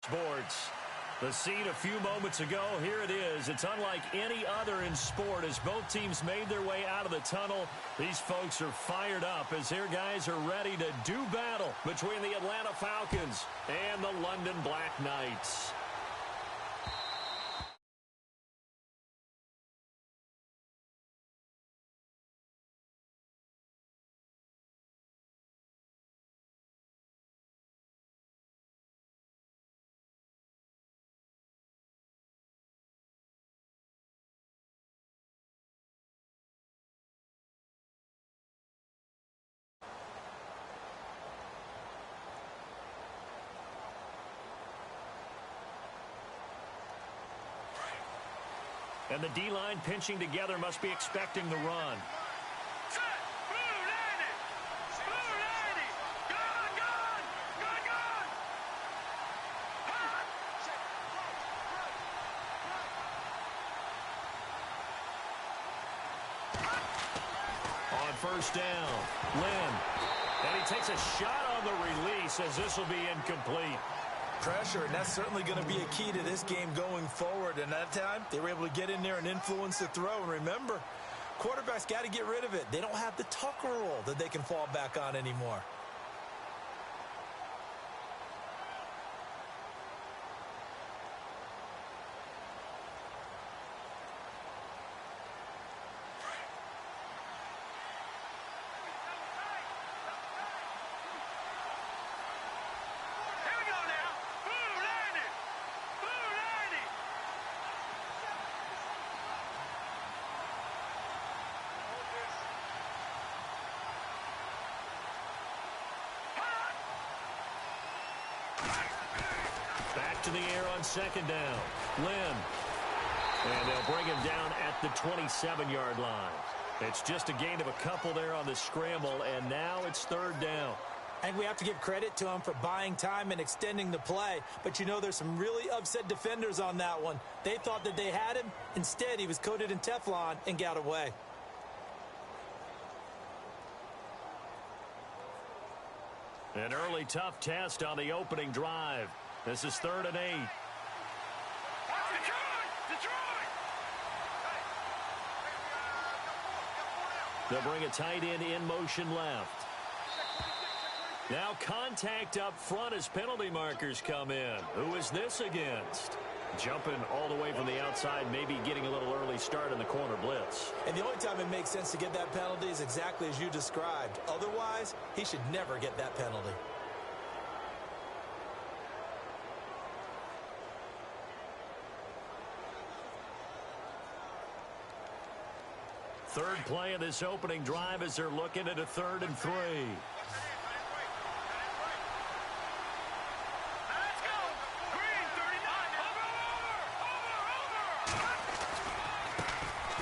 Sports. The scene a few moments ago, here it is. It's unlike any other in sport as both teams made their way out of the tunnel. These folks are fired up as their guys are ready to do battle between the Atlanta Falcons and the London Black Knights. And the D-line pinching together must be expecting the run. On first down, Lynn. And he takes a shot on the release as this will be incomplete. Pressure, and that's certainly going to be a key to this game going forward. And that time, they were able to get in there and influence the throw. And remember, quarterbacks got to get rid of it. They don't have the Tucker rule that they can fall back on anymore. Back to the air on second down. Lynn. And they'll bring him down at the 27-yard line. It's just a gain of a couple there on the scramble, and now it's third down. And we have to give credit to him for buying time and extending the play. But, you know, there's some really upset defenders on that one. They thought that they had him. Instead, he was coated in Teflon and got away. An early tough test on the opening drive. This is 3rd and 8. They'll bring a tight end in motion left. Now contact up front as penalty markers come in. Who is this against? Jumping all the way from the outside, maybe getting a little early start in the corner blitz. And the only time it makes sense to get that penalty is exactly as you described. Otherwise, he should never get that penalty. Third play of this opening drive as they're looking at a 3rd and 3.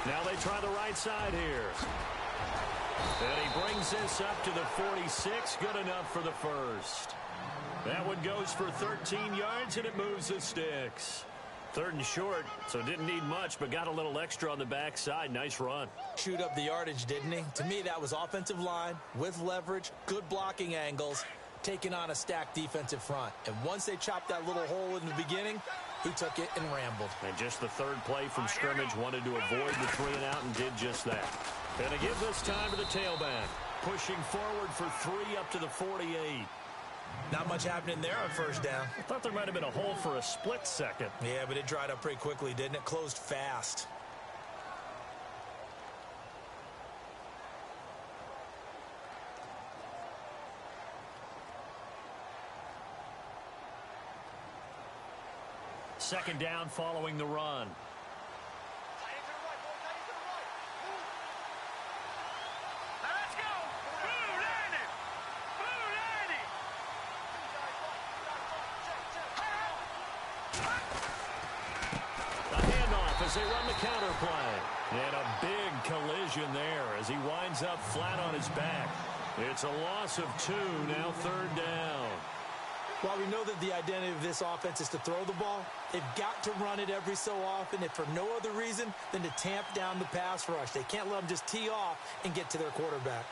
Now they try the right side here. And he brings this up to the 46. Good enough for the first. That one goes for 13 yards, and it moves the sticks. 3rd and short, so didn't need much, but got a little extra on the backside. Nice run. Chewed up the yardage, didn't he? To me, that was offensive line with leverage, good blocking angles, taking on a stacked defensive front. And once they chopped that little hole in the beginning, he took it and rambled. And just the 3rd play from scrimmage, wanted to avoid the 3 and out and did just that. And to give this time to the tailback, pushing forward for 3 up to the 48. Not much happening there on first down. I thought there might have been a hole for a split second. Yeah, but it dried up pretty quickly, didn't it? Closed fast. Second down following the run. As they run the counter play. And a big collision there as he winds up flat on his back. It's a loss of 2, now 3rd down. While we know that the identity of this offense is to throw the ball, they've got to run it every so often, if for no other reason than to tamp down the pass rush. They can't let them just tee off and get to their quarterback.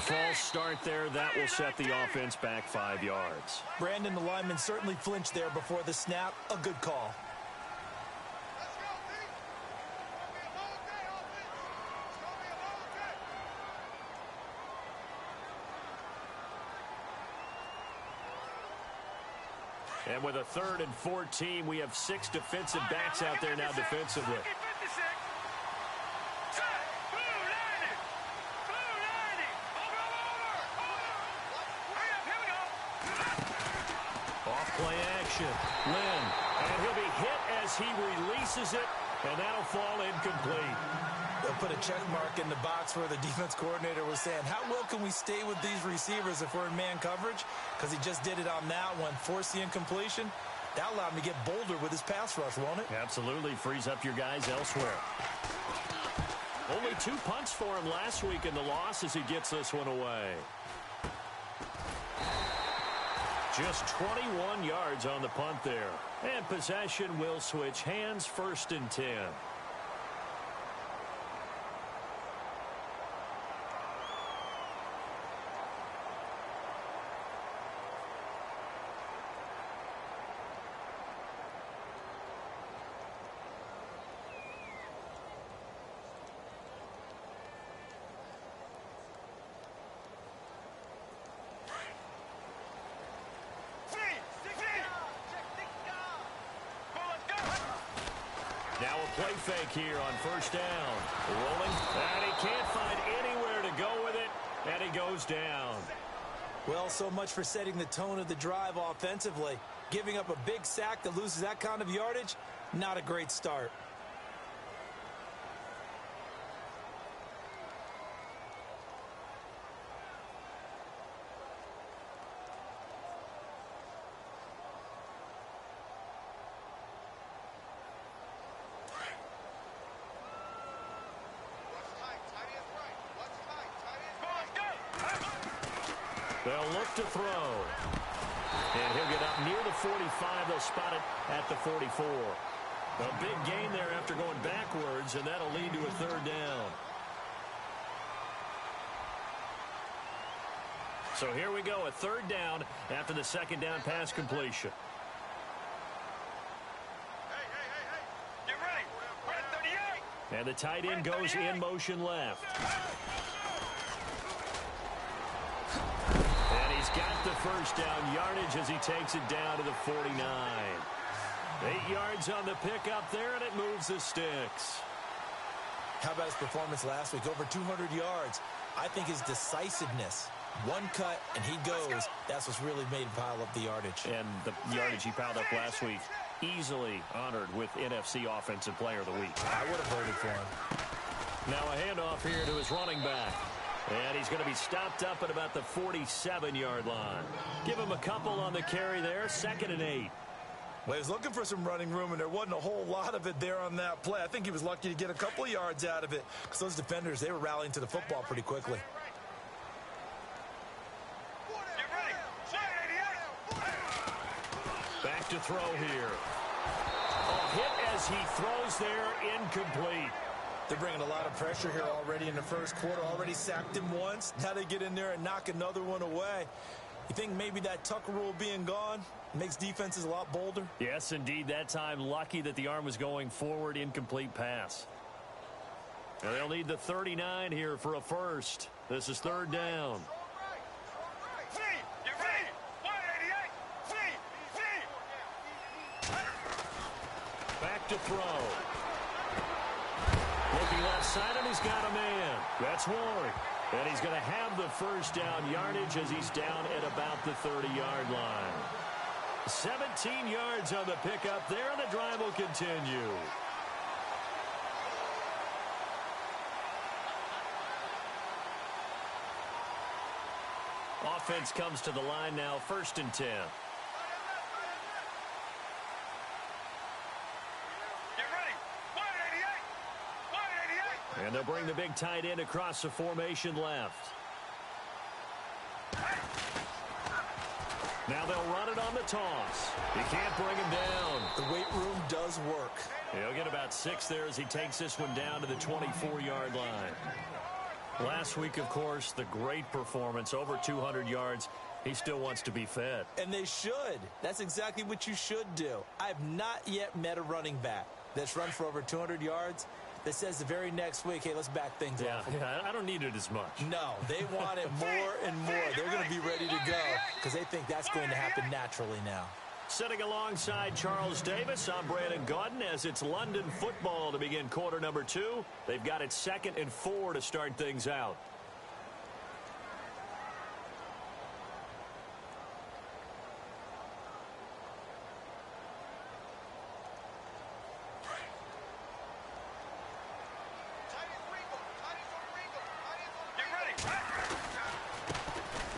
False start there. That will set the offense back 5 yards. Brandon, the lineman, certainly flinched there before the snap. A good call. And with a 3rd and 14, we have 6 defensive backs out there now defensively. Off-play action. Lynn. And he'll be hit as he releases it, and that'll fall incomplete. They'll put a check mark in the box where the defense coordinator was saying, how well can we stay with these receivers if we're in man coverage? Because he just did it on that one, forced the incompletion. That allowed him to get bolder with his pass rush, won't it? Absolutely. Frees up your guys elsewhere. Only 2 punts for him last week in the loss as he gets this one away. Just 21 yards on the punt there. And possession will switch hands, 1st and 10. Now a play fake here on 1st down. Rolling, and he can't find anywhere to go with it, and he goes down. Well, so much for setting the tone of the drive offensively. Giving up a big sack that loses that kind of yardage, not a great start. They'll look to throw. And he'll get up near the 45. They'll spot it at the 44. A big gain there after going backwards, and that'll lead to a 3rd down. So here we go, a 3rd down after the 2nd down pass completion. Get ready. We're at 38. And the tight end goes in motion left. And he's got the 1st down yardage as he takes it down to the 49. 8 yards on the pickup there, and it moves the sticks. How about his performance last week? Over 200 yards. I think his decisiveness. One cut, and he goes. That's what's really made him pile up the yardage. And the yardage he piled up last week, easily honored with NFC Offensive Player of the Week. I would have voted for him. Now a handoff here to his running back. And he's going to be stopped up at about the 47-yard line. Give him a couple on the carry there, 2nd and 8. Well, he was looking for some running room, and there wasn't a whole lot of it there on that play. I think he was lucky to get a couple of yards out of it because those defenders, they were rallying to the football pretty quickly. Back to throw here. A hit as he throws there, incomplete. They're bringing a lot of pressure here already in the 1st quarter. Already sacked him once. Now they get in there and knock another one away. You think maybe that Tucker rule being gone makes defenses a lot bolder? Yes, indeed. That time, lucky that the arm was going forward, incomplete pass. And they'll need the 39 here for a 1st. This is 3rd down. Back to throw. Looking left side, and he's got a man. That's Ward. And he's going to have the 1st down yardage as he's down at about the 30-yard line. 17 yards on the pickup there, and the drive will continue. Offense comes to the line now, 1st and 10. And they'll bring the big tight end across the formation left. Now they'll run it on the toss. He can't bring him down. The weight room does work. He'll get about 6 there as he takes this one down to the 24-yard line. Last week, of course, the great performance, over 200 yards. He still wants to be fed. And they should. That's exactly what you should do. I have not yet met a running back that's run for over 200 yards that says the very next week, hey, let's back things off. Yeah, I don't need it as much. No, they want it more and more. They're going to be ready to go because they think that's going to happen naturally now. Sitting alongside Charles Davis, I'm Brandon Gaudin as it's London football to begin quarter number 2. They've got it 2nd and 4 to start things out.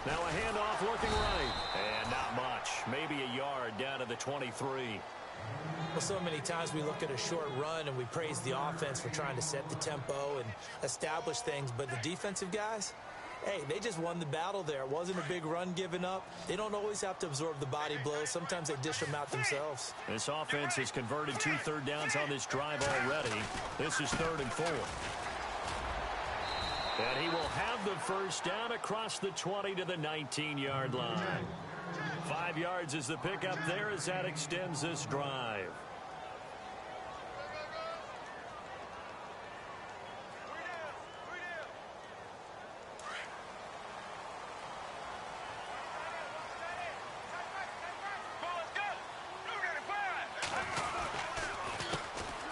Now a handoff looking right. And not much. Maybe a yard down to the 23. Well, so many times we look at a short run and we praise the offense for trying to set the tempo and establish things. But the defensive guys, hey, they just won the battle there. It wasn't a big run given up. They don't always have to absorb the body blows. Sometimes they dish them out themselves. This offense has converted 2 third downs on this drive already. This is 3rd and 4. And he will have the first down across the 20 to the 19-yard line. 5 yards is the pickup there as that extends this drive.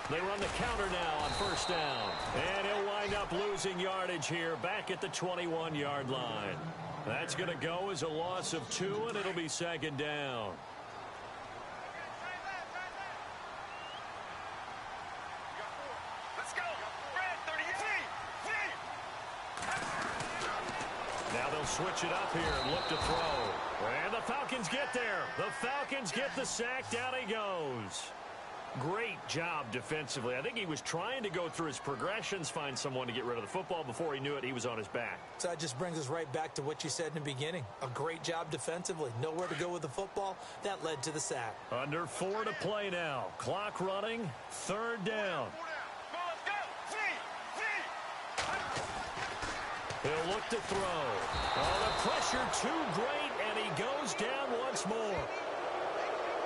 They run the counter now on first down. And he'll wind up losing yardage here back at the 21-yard line. That's going to go as a loss of 2, and it'll be 2nd down. Let's go. Red 38. Now they'll switch it up here and look to throw. And the Falcons get there. The Falcons get the sack. Down he goes. Great job defensively. I think he was trying to go through his progressions, find someone to get rid of the football. Before he knew it, he was on his back. So that just brings us right back to what you said in the beginning. A great job defensively. Nowhere to go with the football. That led to the sack. Under 4 to play now. Clock running. 3rd down. He'll look to throw. Oh, the pressure too great, and he goes down once more.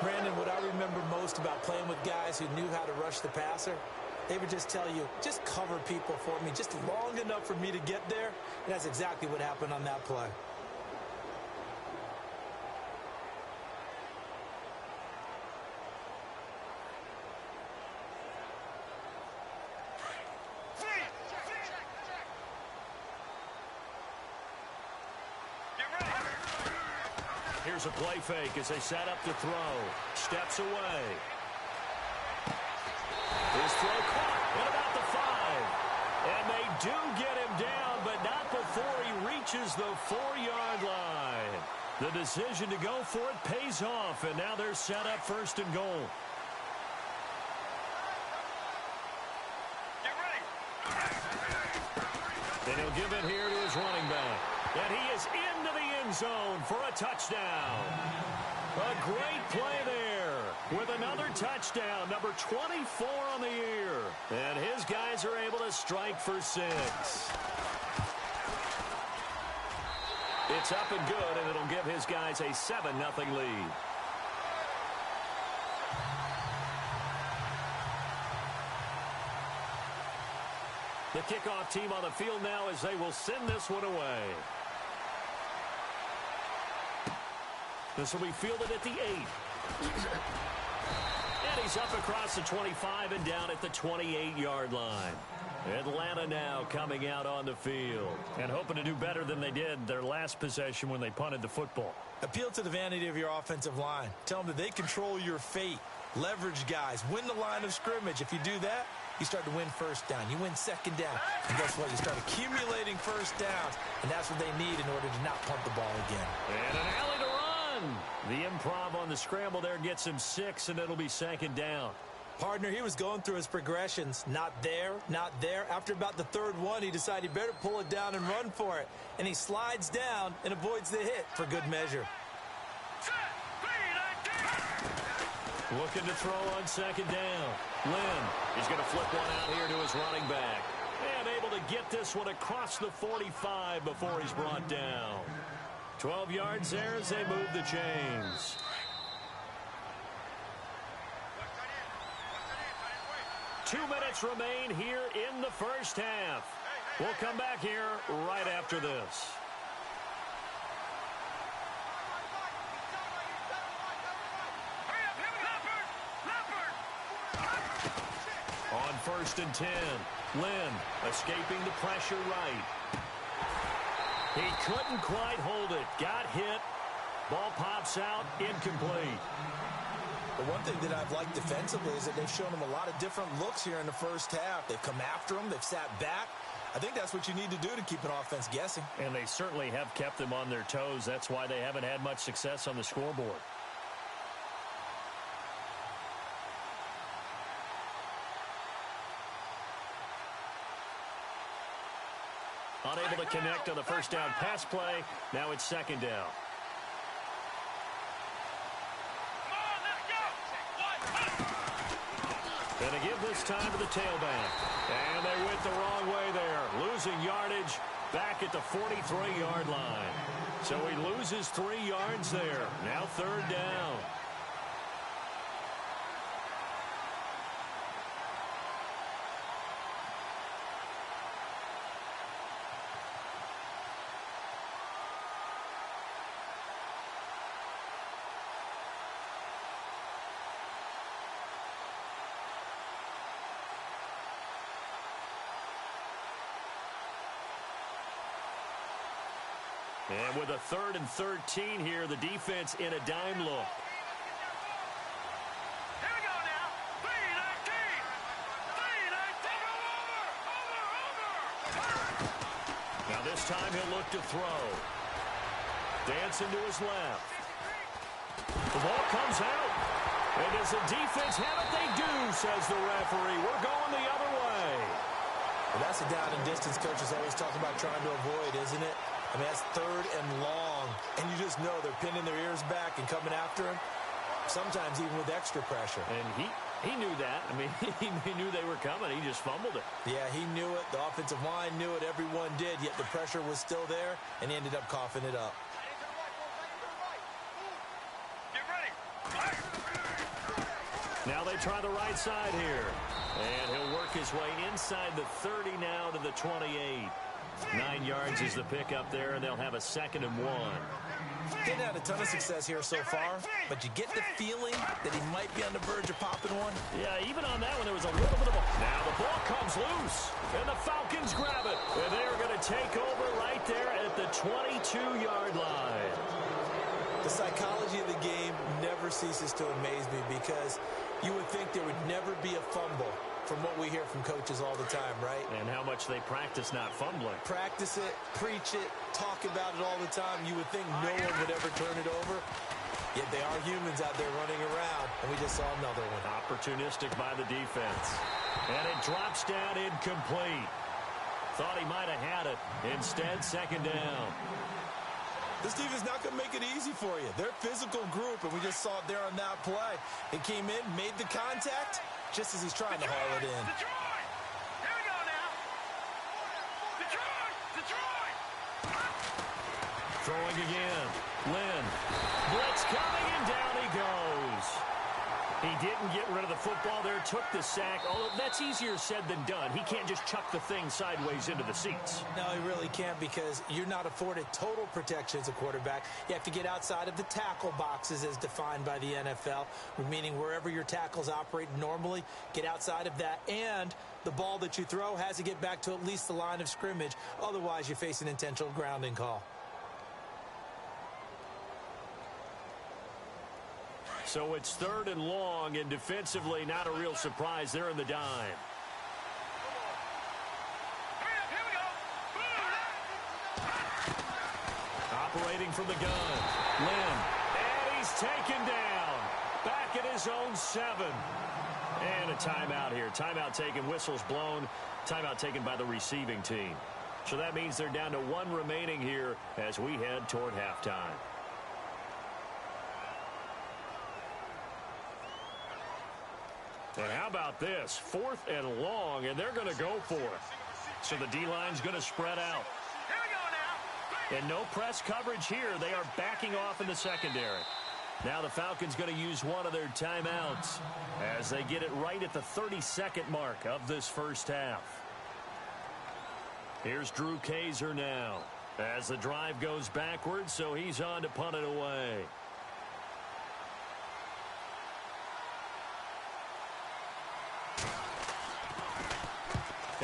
Brandon, what I remember most about playing with guys who knew how to rush the passer, they would just tell you, just cover people for me, just long enough for me to get there. And that's exactly what happened on that play. Here's a play fake as they set up to throw. Steps away. His throw caught at about the 5. And they do get him down, but not before he reaches the 4-yard line. The decision to go for it pays off, and now they're set up 1st and goal. Get ready. And he'll give it here to his running back. And he is into the end zone for a touchdown. A great play there with another touchdown, number 24 on the year. And his guys are able to strike for 6. It's up and good, and it'll give his guys a 7-0 lead. The kickoff team on the field now as they will send this one away. This will be fielded at the 8. And he's up across the 25 and down at the 28-yard line. Atlanta now coming out on the field and hoping to do better than they did their last possession when they punted the football. Appeal to the vanity of your offensive line. Tell them that they control your fate. Leverage guys. Win the line of scrimmage. If you do that, you start to win 1st down. You win 2nd down. And guess what? You start accumulating 1st downs. And that's what they need in order to not punt the ball again. And an alley to run. The improv on the scramble there gets him 6, and it'll be 2nd down. Partner, he was going through his progressions. Not there, not there. After about the 3rd one, he decided he better pull it down and run for it. And he slides down and avoids the hit for good measure. Looking to throw on 2nd down. Lynn is going to flip one out here to his running back. And able to get this one across the 45 before he's brought down. 12 yards there as they move the chains. Two minutes remain here in the first half. We'll come back here right after this. On 1st and 10, Lynn escaping the pressure right. He couldn't quite hold it. Got hit. Ball pops out. Incomplete. The one thing that I've liked defensively is that they've shown him a lot of different looks here in the first half. They've come after him. They've sat back. I think that's what you need to do to keep an offense guessing. And they certainly have kept them on their toes. That's why they haven't had much success on the scoreboard. Unable to connect on the first down pass play. Now it's second down. Going to give this time to the tailback. And they went the wrong way there. Losing yardage back at the 43-yard line. So he loses 3 yards there. Now third down. And with a 3rd and 13 here, the defense in a dime look. Here we go now. 3-19. Over. Now this time he'll look to throw. Dancing to his left. The ball comes out. And does the defense have it? They do, says the referee. We're going the other way. Well, that's a down and distance coaches always talk about trying to avoid, isn't it? I mean, that's 3rd and long, and you just know they're pinning their ears back and coming after him, sometimes even with extra pressure. And he knew that. I mean, he knew they were coming. He just fumbled it. Yeah, he knew it. The offensive line knew it. Everyone did, yet the pressure was still there, and he ended up coughing it up. Get ready. Now they try the right side here. And he'll work his way inside the 30 now to the 28. 9 yards is the pickup there, and they'll have a 2nd and 1. Didn't have a ton of success here so far, but you get the feeling that he might be on the verge of popping one. Yeah, even on that one, there was a little bit of a... Now the ball comes loose, and the Falcons grab it. And they're going to take over right there at the 22-yard line. The psychology of the game never ceases to amaze me because you would think there would never be a fumble from what we hear from coaches all the time, right? And how much they practice not fumbling. Practice it, preach it, talk about it all the time. You would think no one would ever turn it over. Yet they are humans out there running around, and we just saw another one. Opportunistic by the defense. And it drops down incomplete. Thought he might have had it. Instead, second down. This team is not going to make it easy for you. They're a physical group, and we just saw it there on that play. They came in, made the contact, just as he's trying to haul it in. Detroit. Here we go now. Detroit. Throwing again. Lynn. Blitz coming, and down he goes. He didn't get rid of the football there, took the sack. Although that's easier said than done. He can't just chuck the thing sideways into the seats. No, he really can't because you're not afforded total protection as a quarterback. You have to get outside of the tackle boxes as defined by the NFL, meaning wherever your tackles operate normally, get outside of that. And the ball that you throw has to get back to at least the line of scrimmage. Otherwise, you face an intentional grounding call. So it's 3rd and long, and defensively, not a real surprise. They're in the dime. Here we go. Operating from the gun. Lynn. And he's taken down. Back at his own 7. And a timeout here. Timeout taken, whistles blown. Timeout taken by the receiving team. So that means they're down to 1 remaining here as we head toward halftime. And how about this? 4th and long, and they're going to go for it. So the D-line's going to spread out. Here we go now. And no press coverage here. They are backing off in the secondary. Now the Falcons going to use one of their timeouts as they get it right at the 32nd mark of this first half. Here's Drew Kaiser now as the drive goes backwards, so he's on to punt it away.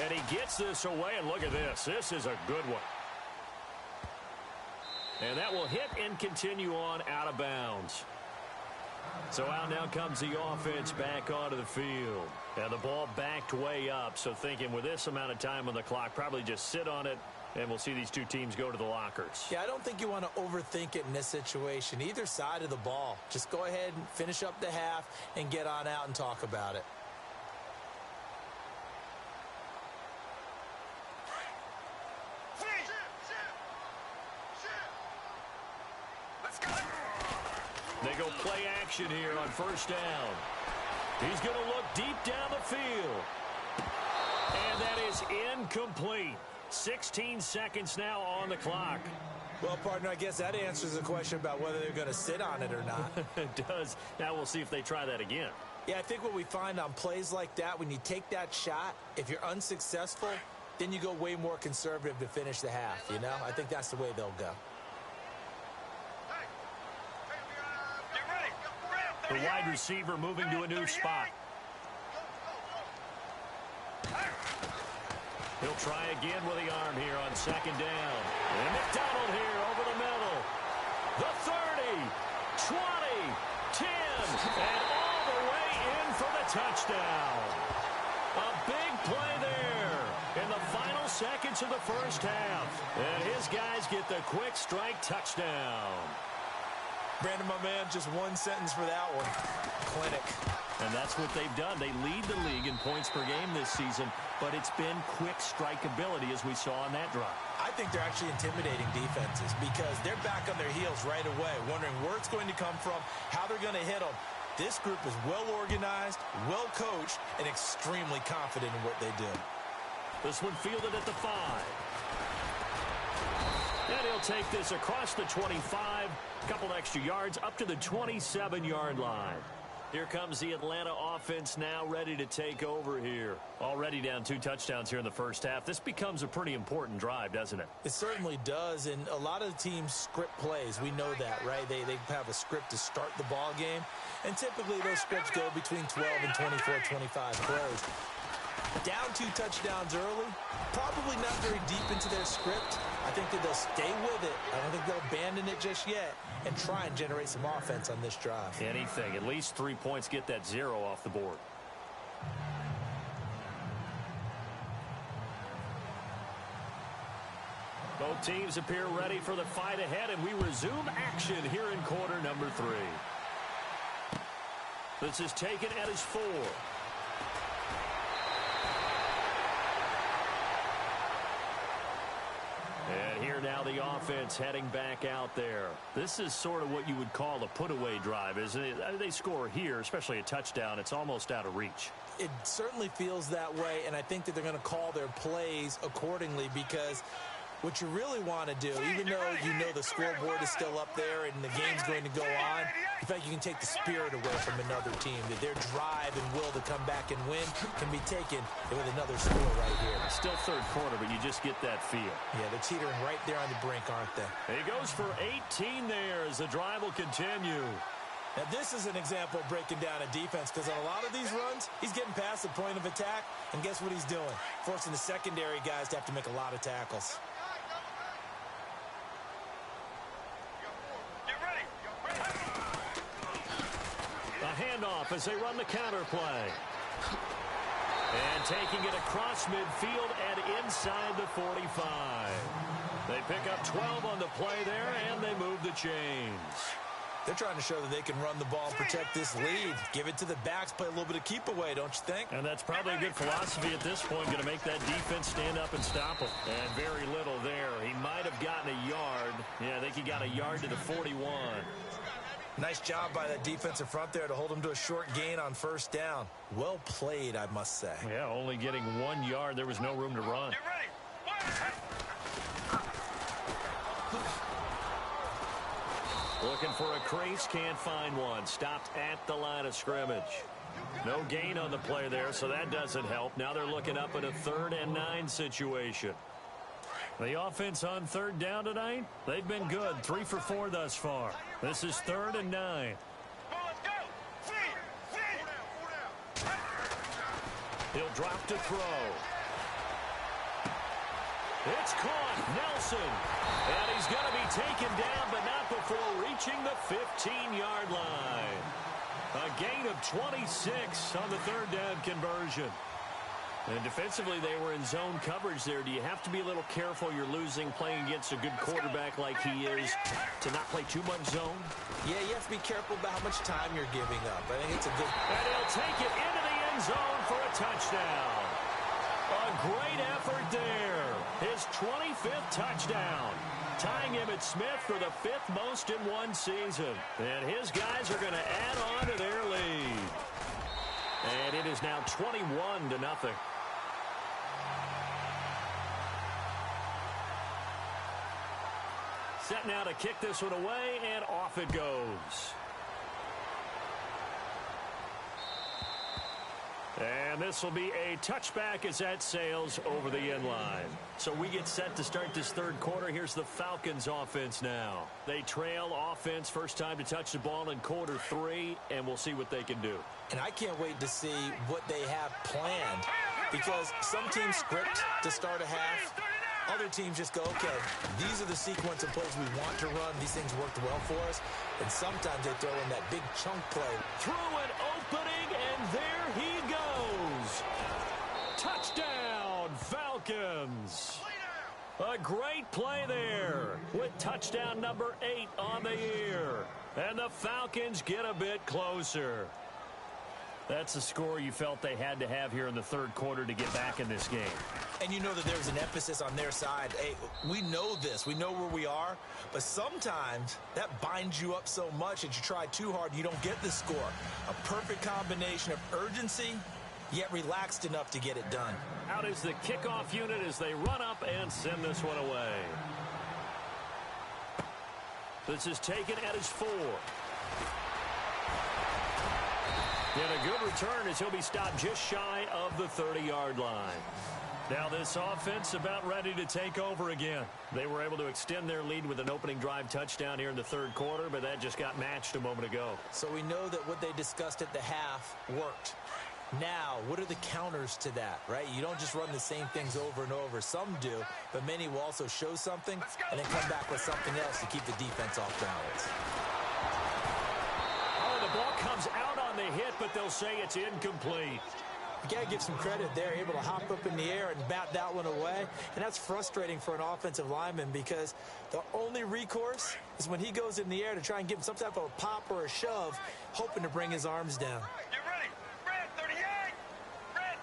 And he gets this away, and look at this. This is a good one. And that will hit and continue on out of bounds. So out now comes the offense back onto the field. And the ball backed way up. So thinking with this amount of time on the clock, probably just sit on it, and we'll see these two teams go to the lockers. Yeah, I don't think you want to overthink it in this situation. Either side of the ball. Just go ahead and finish up the half and get on out and talk about it. They go play action here on first down. He's going to look deep down the field. And that is incomplete. 16 seconds now on the clock. Well, partner, I guess that answers the question about whether they're going to sit on it or not. It does. Now we'll see if they try that again. Yeah, I think what we find on plays like that, when you take that shot, if you're unsuccessful, then you go way more conservative to finish the half, you know? I think that's the way they'll go. The wide receiver moving to a new spot. He'll try again with the arm here on second down. And McDonald here over the middle. The 30, 20, 10, and all the way in for the touchdown. A big play there in the final seconds of the first half. And his guys get the quick strike touchdown. Brandon, my man, just one sentence for that one. Clinic. And that's what they've done. They lead the league in points per game this season, but it's been quick strike ability as we saw on that drive. I think they're actually intimidating defenses because they're back on their heels right away, wondering where it's going to come from, how they're going to hit them. This group is well organized, well coached, and extremely confident in what they do. This one fielded at the 5. And he'll take this across the 25, a couple extra yards up to the 27-yard line. Here comes the Atlanta offense now ready to take over here. Already down 2 touchdowns here in the first half. This becomes a pretty important drive, doesn't it? It certainly does, and a lot of the teams script plays. We know that, right? They have a script to start the ball game, and typically those scripts go between 12 and 24, 25 plays. Down 2 touchdowns early, probably not very deep into their script. I think that they'll stay with it. I don't think they'll abandon it just yet and try and generate some offense on this drive. Anything. At least 3 points, get that 0 off the board. Both teams appear ready for the fight ahead, and we resume action here in quarter number 3. This is taken at his 4. And here now the offense heading back out there. This is sort of what you would call a put-away drive, isn't it? They score here, especially a touchdown. It's almost out of reach. It certainly feels that way, and I think that they're going to call their plays accordingly because what you really want to do, even though you know the scoreboard is still up there and the game's going to go on, in fact, you can take the spirit away from another team. That their drive and will to come back and win can be taken with another score right here. Still third quarter, but you just get that feel. Yeah, they're teetering right there on the brink, aren't they? He goes for 18 there as the drive will continue. Now, this is an example of breaking down a defense because on a lot of these runs, he's getting past the point of attack, and guess what he's doing? Forcing the secondary guys to have to make a lot of tackles. Handoff as they run the counter play. And taking it across midfield and inside the 45. They pick up 12 on the play there, and they move the chains. They're trying to show that they can run the ball and protect this lead. Give it to the backs, play a little bit of keep away, don't you think? And that's probably a good philosophy at this point, going to make that defense stand up and stop them. And very little there. He might have gotten a yard. Yeah, I think he got a yard to the 41. Nice job by that defensive front there to hold him to a short gain on first down. Well played, I must say. Yeah, only getting 1 yard. There was no room to run. Get ready. Looking for a crease, can't find one. Stopped at the line of scrimmage. No gain on the play there, so that doesn't help. Now they're looking up at a 3rd and 9 situation. The offense on 3rd down tonight, they've been good. 3 for 4 thus far. This is 3rd and 9. Let's go. He'll drop to throw. It's caught. Nelson. And he's going to be taken down, but not before reaching the 15-yard line. A gain of 26 on the 3rd down conversion. And defensively, they were in zone coverage there. Do you have to be a little careful? You're losing playing against a good quarterback like he is to not play too much zone? Yeah, you have to be careful about how much time you're giving up. I think it's a good... And he'll take it into the end zone for a touchdown. A great effort there. His 25th touchdown. Tying Emmitt Smith for the 5th most in one season. And his guys are going to add on to their lead. And it is now 21-0. Set now to kick this one away, and off it goes. And this will be a touchback as that sails over the end line. So we get set to start this 3rd quarter. Here's the Falcons offense now. They trail offense, first time to touch the ball in quarter 3, and we'll see what they can do. And I can't wait to see what they have planned, because some teams script to start a half. Other teams just go, okay, these are the sequence of plays we want to run. These things worked well for us. And sometimes they throw in that big chunk play. Through an opening, and there he goes. Touchdown, Falcons. A great play there with touchdown number 8 on the year. And the Falcons get a bit closer. That's the score you felt they had to have here in the 3rd quarter to get back in this game. And you know that there's an emphasis on their side. Hey, we know this. We know where we are. But sometimes that binds you up so much that you try too hard, you don't get the score. A perfect combination of urgency, yet relaxed enough to get it done. Out is the kickoff unit as they run up and send this one away. This is taken at his 4. And a good return as he'll be stopped just shy of the 30-yard line. Now this offense about ready to take over again. They were able to extend their lead with an opening drive touchdown here in the 3rd quarter, but that just got matched a moment ago. So we know that what they discussed at the half worked. Now, what are the counters to that, right? You don't just run the same things over and over. Some do, but many will also show something and then come back with something else to keep the defense off balance. Oh, the ball comes out on the hit, but they'll say it's incomplete. You got to give some credit there, able to hop up in the air and bat that one away. And that's frustrating for an offensive lineman because the only recourse is when he goes in the air to try and give him some type of a pop or a shove, hoping to bring his arms down. Get ready. Red 38. Red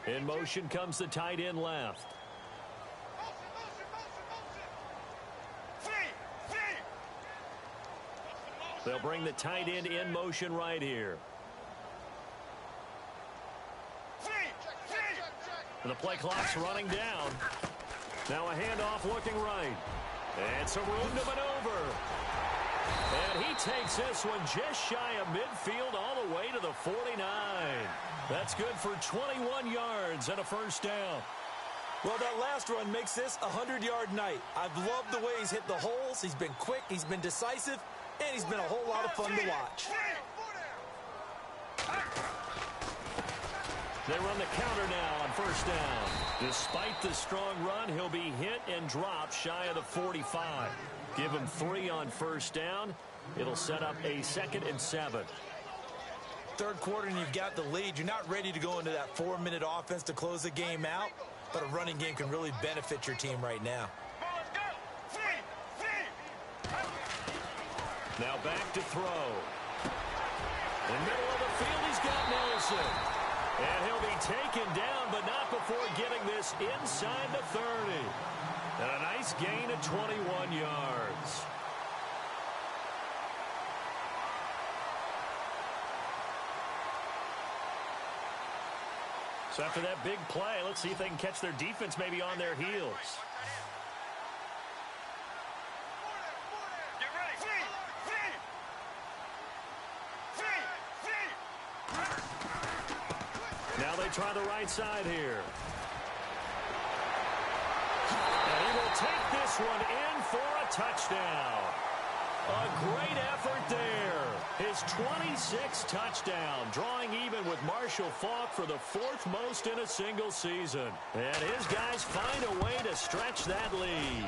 38. In motion comes the tight end left. They'll bring the tight end in motion right here. And the play clock's running down. Now a handoff looking right. And some room to maneuver. And he takes this one just shy of midfield all the way to the 49. That's good for 21 yards and a first down. Well, that last run makes this a 100-yard night. I've loved the way he's hit the holes. He's been quick. He's been decisive. And he's been a whole lot of fun to watch. They run the counter now on first down. Despite the strong run, he'll be hit and dropped shy of the 45. Give him 3 on first down. It'll set up a 2nd and 7. 3rd quarter and you've got the lead. You're not ready to go into that 4-minute offense to close the game out, but a running game can really benefit your team right now. Now back to throw. In the middle of the field, he's got Nelson. And he'll be taken down, but not before getting this inside the 30. And a nice gain of 21 yards. So after that big play, let's see if they can catch their defense maybe on their heels. Get ready. Now they try the right side here. And he will take this one in for a touchdown. A great effort there. His 26th touchdown, drawing even with Marshall Faulk for the 4th most in a single season. And his guys find a way to stretch that lead.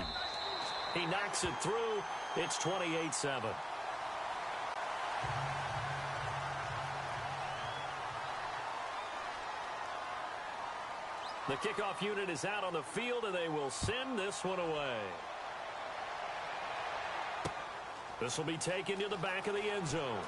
He knocks it through. It's 28-7. The kickoff unit is out on the field, and they will send this one away. This will be taken to the back of the end zone.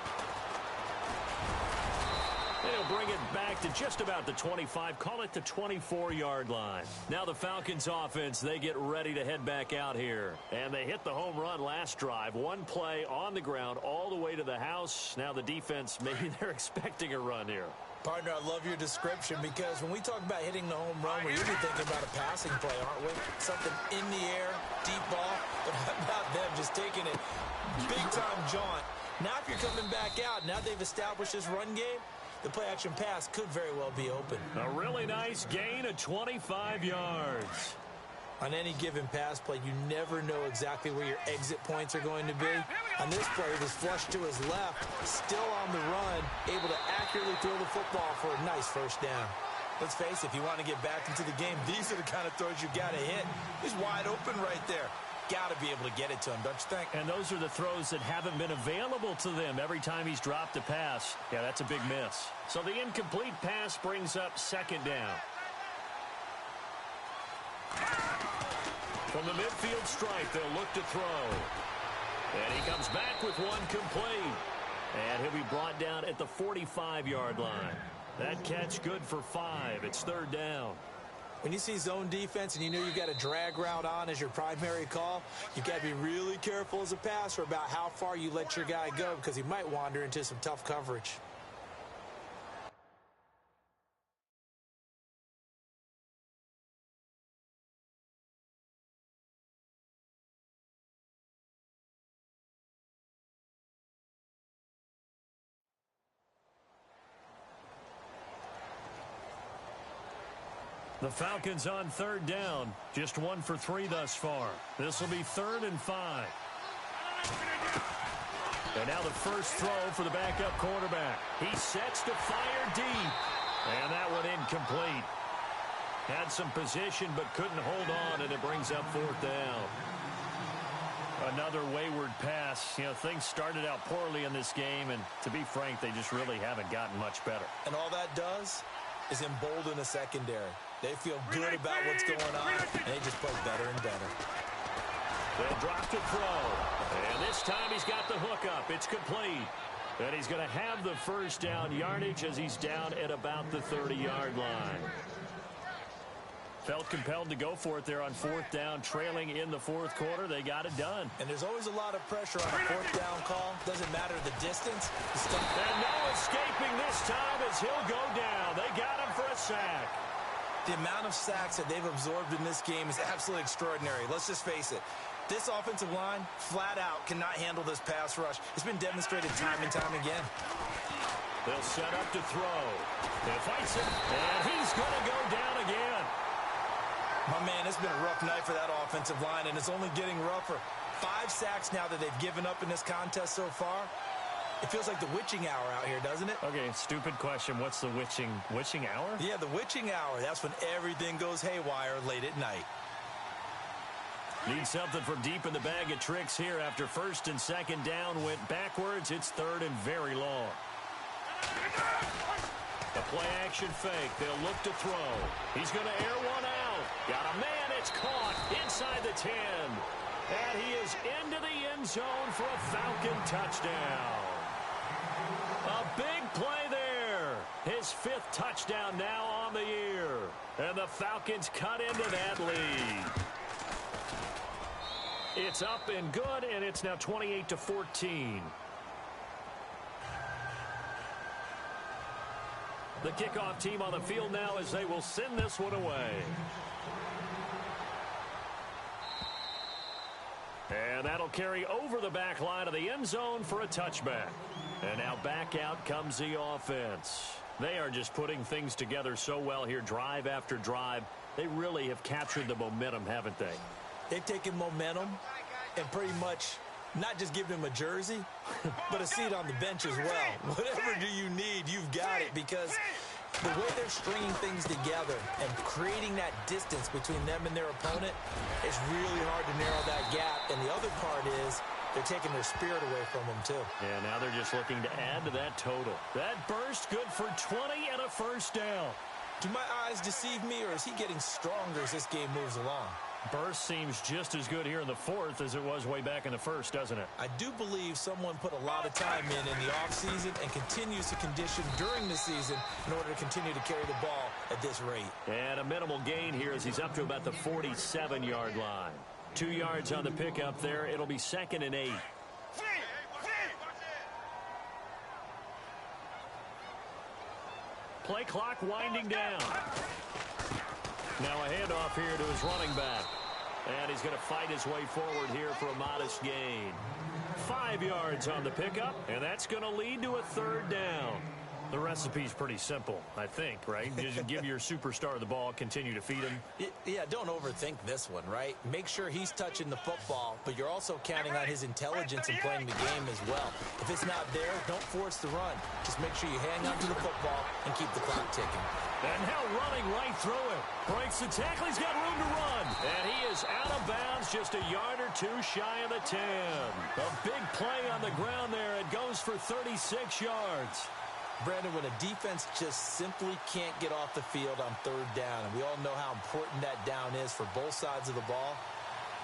They'll bring it back to just about the 25, call it the 24-yard line. Now the Falcons offense, they get ready to head back out here. And they hit the home run last drive. One play on the ground all the way to the house. Now the defense, maybe they're expecting a run here. Partner, I love your description because when we talk about hitting the home run, we're usually thinking about a passing play, aren't we? Something in the air, deep ball. But how about them just taking it big-time jaunt? Now if you're coming back out, now they've established this run game, the play-action pass could very well be open. A really nice gain of 25 yards. On any given pass play, you never know exactly where your exit points are going to be. On this play, it was flushed to his left, still on the run, able to accurately throw the football for a nice first down. Let's face it, if you want to get back into the game, these are the kind of throws you got to hit. He's wide open right there. Got to be able to get it to him, don't you think? And those are the throws that haven't been available to them every time he's dropped a pass. Yeah, that's a big miss. So the incomplete pass brings up second down. From the midfield stripe, they'll look to throw. And he comes back with one complete. And he'll be brought down at the 45-yard line. That catch good for 5. It's third down. When you see zone defense and you know you've got a drag route on as your primary call, you've got to be really careful as a passer about how far you let your guy go because he might wander into some tough coverage. The Falcons on third down. Just 1 for 3 thus far. This will be 3rd and 5. And now the first throw for the backup quarterback. He sets to fire deep. And that one incomplete. Had some position but couldn't hold on, and it brings up 4th down. Another wayward pass. You know, things started out poorly in this game, and to be frank, they just really haven't gotten much better. And all that does is embolden the secondary. They feel good about what's going on, and they just play better and better. They'll drop to throw. And this time he's got the hook up. It's complete. And he's going to have the first down yardage as he's down at about the 30-yard line. Felt compelled to go for it there on 4th down, trailing in the 4th quarter. They got it done. And there's always a lot of pressure on a 4th down call. Doesn't matter the distance. And no escaping this time as he'll go down. They got him for a sack. The amount of sacks that they've absorbed in this game is absolutely extraordinary. Let's just face it. This offensive line, flat out, cannot handle this pass rush. It's been demonstrated time and time again. They'll set up to throw. They fights it, and he's going to go down again. My man, it's been a rough night for that offensive line, and it's only getting rougher. 5 sacks now that they've given up in this contest so far. It feels like the witching hour out here, doesn't it? Okay, stupid question. What's the witching hour? Yeah, the witching hour. That's when everything goes haywire late at night. Need something from deep in the bag of tricks here after 1st and 2nd down went backwards. It's 3rd and very long. The play action fake. They'll look to throw. He's going to air one out. Got a man. It's caught inside the 10. And he is into the end zone for a Falcon touchdown. A big play there. His 5th touchdown now on the year. And the Falcons cut into that lead. It's up and good, and it's now 28-14. The kickoff team on the field now as they will send this one away. And that'll carry over the back line of the end zone for a touchback. And now back out comes the offense. They are just putting things together so well here, drive after drive. They really have captured the momentum, haven't they? They've taken momentum and pretty much not just given him a jersey, but a seat on the bench as well. Whatever do you need, you've got it, because the way they're stringing things together and creating that distance between them and their opponent, it's really hard to narrow that gap. And the other part is they're taking their spirit away from them, too. Yeah, now they're just looking to add to that total. That burst good for 20 and a first down. Do my eyes deceive me, or is he getting stronger as this game moves along? Burst seems just as good here in the fourth as it was way back in the first, doesn't it? I do believe someone put a lot of time in the offseason and continues to condition during the season in order to continue to carry the ball at this rate. And a minimal gain here as he's up to about the 47-yard line. 2 yards on the pickup there. It'll be 2nd and 8. Play clock winding down. Now a handoff here to his running back. And he's going to fight his way forward here for a modest gain. 5 yards on the pickup, and that's going to lead to a 3rd down. The recipe's pretty simple, I think, right? Just give your superstar the ball, continue to feed him. Yeah, don't overthink this one, right? Make sure he's touching the football, but you're also counting on his intelligence in playing the game as well. If it's not there, don't force the run. Just make sure you hang on to the football and keep the clock ticking. And now running right through it. Breaks the tackle. He's got room to run. And he is out of bounds, just a yard or two shy of the 10. A big play on the ground there. It goes for 36 yards. Brandon, when a defense just simply can't get off the field on 3rd down, and we all know how important that down is for both sides of the ball,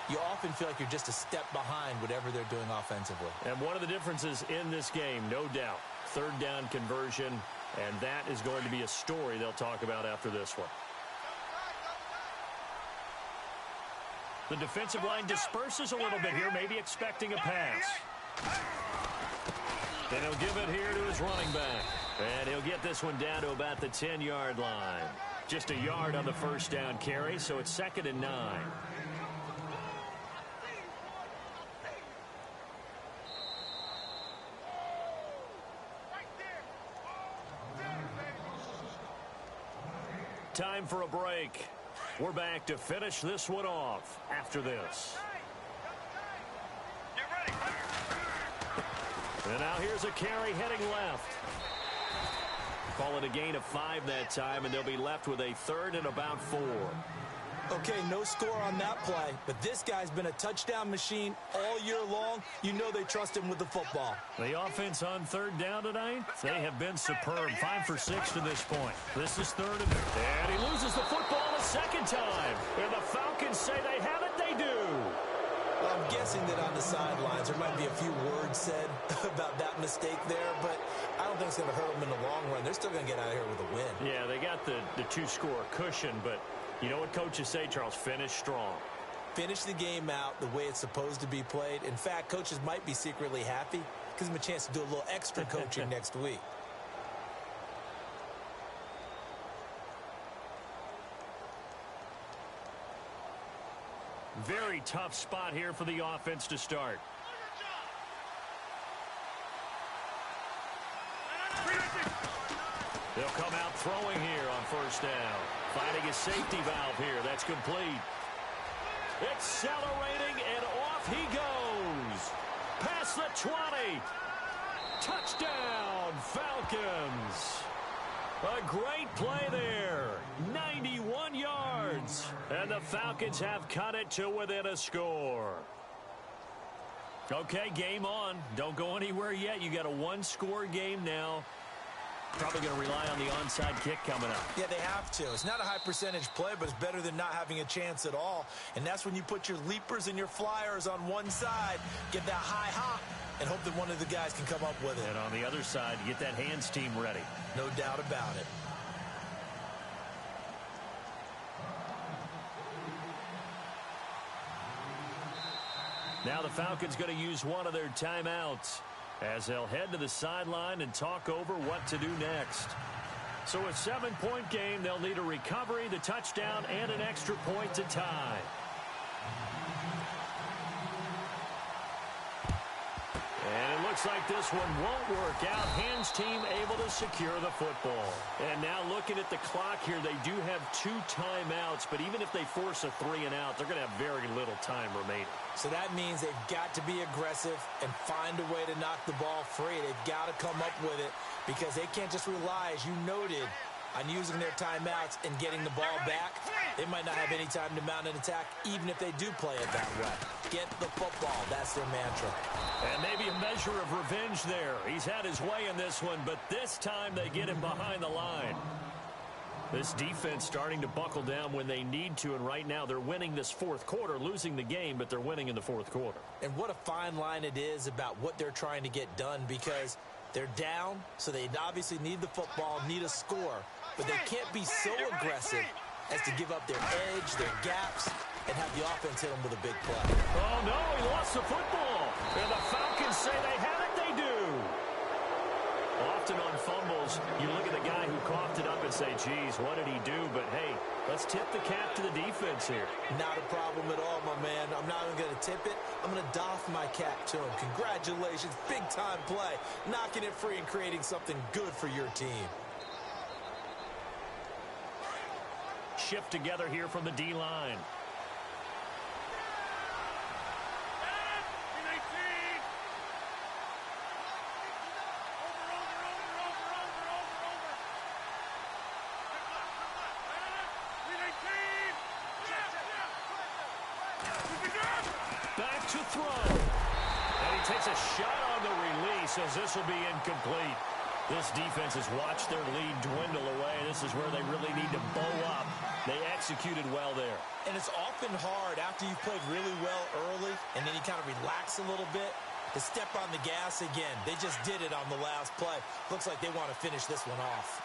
you often feel like you're just a step behind whatever they're doing offensively. And one of the differences in this game, no doubt, 3rd down conversion, and that is going to be a story they'll talk about after this one. The defensive line disperses a little bit here, maybe expecting a pass. And he'll give it here to his running back. And he'll get this one down to about the 10-yard line. Just a yard on the first down carry, so it's 2nd and 9. Time for a break. We're back to finish this one off after this. And now here's a carry heading left. Call it a gain of 5 that time, and they'll be left with a 3rd and about 4. Okay, no score on that play, but this guy's been a touchdown machine all year long. You know they trust him with the football. The offense on 3rd down tonight, they have been superb. 5 for 6 to this point. This is 3rd and he loses the football a 2nd time. And the Falcons say they have it, they do. Well, I'm guessing that on the sidelines there might be a few words said about that mistake there, but I don't think it's going to hurt them in the long run. They're still going to get out of here with a win. Yeah, they got the 2-score cushion, but you know what coaches say, Charles? Finish strong. Finish the game out the way it's supposed to be played. In fact, coaches might be secretly happy. Gives them a chance to do a little extra coaching next week. Very tough spot here for the offense to start. They'll come out throwing here on 1st down. Finding a safety valve here. That's complete. Accelerating, and off he goes. Past the 20. Touchdown, Falcons. A great play there. 91 yards. And the Falcons have cut it to within a score. Okay, game on. Don't go anywhere yet. You got a 1-score game now. Probably going to rely on the onside kick coming up. Yeah, they have to. It's not a high percentage play, but it's better than not having a chance at all. And that's when you put your leapers and your flyers on one side, get that high hop, and hope that one of the guys can come up with it. And on the other side, get that hands team ready. No doubt about it. Now the Falcons going to use one of their timeouts as they'll head to the sideline and talk over what to do next. So a 7-point game, they'll need a recovery, the touchdown, and an extra point to tie. And it looks like this one won't work out. Hands team able to secure the football. And now looking at the clock here, they do have 2 timeouts, but even if they force a 3-and-out, they're going to have very little time remaining. So that means they've got to be aggressive and find a way to knock the ball free. They've got to come up with it because they can't just rely, as you noted, on using their timeouts and getting the ball back. They might not have any time to mount an attack, even if they do play it that way. Get the football. That's their mantra. And maybe a measure of revenge there. He's had his way in this one, but this time they get him behind the line. This defense starting to buckle down when they need to, and right now they're winning this fourth quarter, losing the game, but they're winning in the fourth quarter. And what a fine line it is about what they're trying to get done, because they're down, so they obviously need the football, need a score, but they can't be so aggressive as to give up their edge, their gaps, and have the offense hit them with a big play. Oh, no, he lost the football. And the Falcons say they have it, they do. Often on fumbles, you look at the guy who coughed it up and say, geez, what did he do? But, hey, let's tip the cap to the defense here. Not a problem at all, my man. I'm not even going to tip it. I'm going to doff my cap to him. Congratulations, big-time play. Knocking it free and creating something good for your team. Shift together here from the D-line. Back to throw. And he takes a shot on the release as this will be incomplete. This defense has watched their lead dwindle away. This is where they really need to bow up. They executed well there. And it's often hard after you've played really well early and then you kind of relax a little bit to step on the gas again. They just did it on the last play. Looks like they want to finish this one off.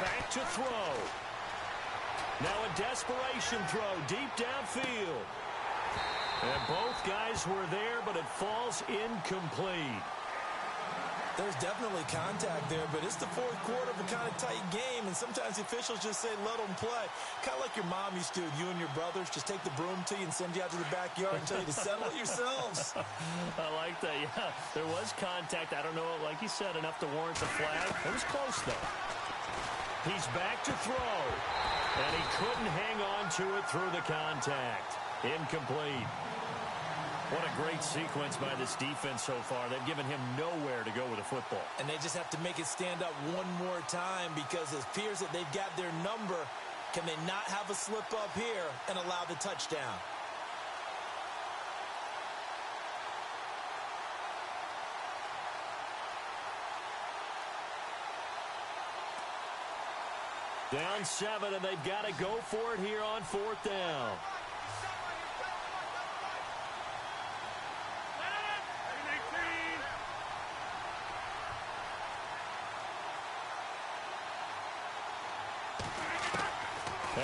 Back to throw. Now a desperation throw deep downfield. And both guys were there, but it falls incomplete. There's definitely contact there, but it's the fourth quarter of a kind of tight game, and sometimes the officials just say, let them play. Kind of like your mom used to with you and your brothers. Just take the broom to you and send you out to the backyard and tell you to settle it yourselves. I like that, yeah. There was contact. I don't know, like you said, enough to warrant the flag. It was close, though. He's back to throw, and he couldn't hang on to it through the contact. Incomplete. What a great sequence by this defense so far. They've given him nowhere to go with the football. And they just have to make it stand up one more time because it appears that they've got their number. Can they not have a slip up here and allow the touchdown? Down 7, and they've got to go for it here on fourth down.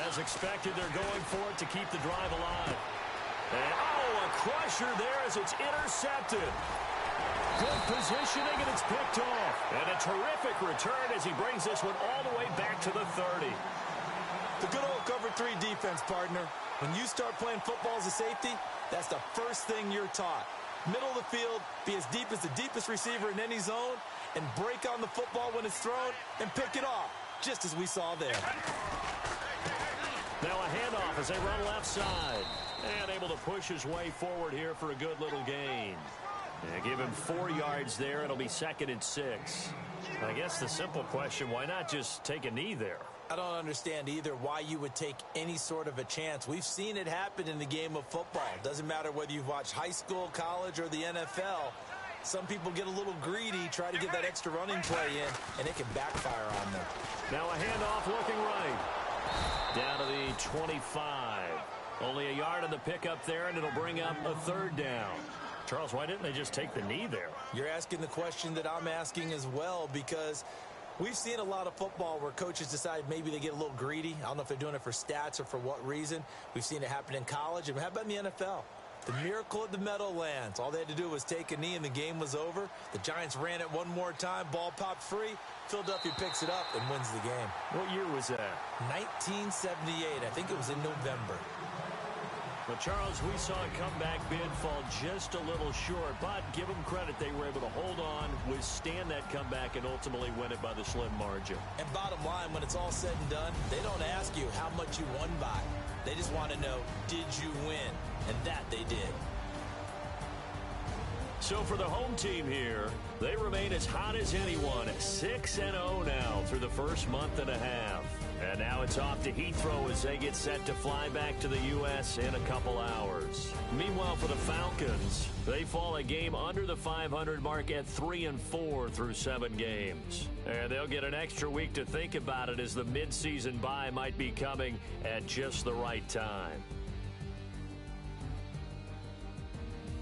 As expected, they're going for it to keep the drive alive. And, oh, a crusher there as it's intercepted. Good positioning, and it's picked off. And a terrific return as he brings this one all the way back to the 30. The good old cover 3 defense, partner. When you start playing football as a safety, that's the first thing you're taught. Middle of the field, be as deep as the deepest receiver in any zone, and break on the football when it's thrown and pick it off, just as we saw there. Now a handoff as they run left side. And able to push his way forward here for a good little gain. And give him 4 yards there. It'll be 2nd and 6. I guess the simple question, why not just take a knee there? I don't understand either why you would take any sort of a chance. We've seen it happen in the game of football. Doesn't matter whether you've watched high school, college, or the NFL. Some people get a little greedy, try to get that extra running play in, and it can backfire on them. Now a handoff looking right. Down to the 25. Only a yard on the pickup there, and it'll bring up a 3rd down. Charles, why didn't they just take the knee there? You're asking the question that I'm asking as well, because We've seen a lot of football where coaches decide maybe they get a little greedy. I don't know if they're doing it for stats or for what reason. We've seen it happen in college. And how about in the NFL? The miracle at the Meadowlands. All they had to do was take a knee and the game was over. The Giants ran it one more time. Ball popped free. Philadelphia picks it up and wins the game. What year was that? 1978. I think it was in November. But, Charles, we saw a comeback bid fall just a little short, but give them credit. They were able to hold on, withstand that comeback, and ultimately win it by the slim margin. And bottom line, when it's all said and done, they don't ask you how much you won by. They just want to know, did you win? And that they did. So for the home team here, they remain as hot as anyone, 6-0 now through the first month and a half. And now it's off to Heathrow as they get set to fly back to the U.S. in a couple hours. Meanwhile, for the Falcons, they fall a game under the 500 mark at 3-4 through 7 games. And they'll get an extra week to think about it as the midseason bye might be coming at just the right time.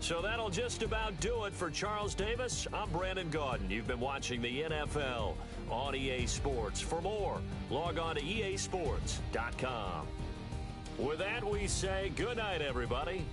So that'll just about do it for Charles Davis. I'm Brandon Gaudin. You've been watching the NFL on EA Sports. For more, log on to easports.com. With that, we say good night, everybody.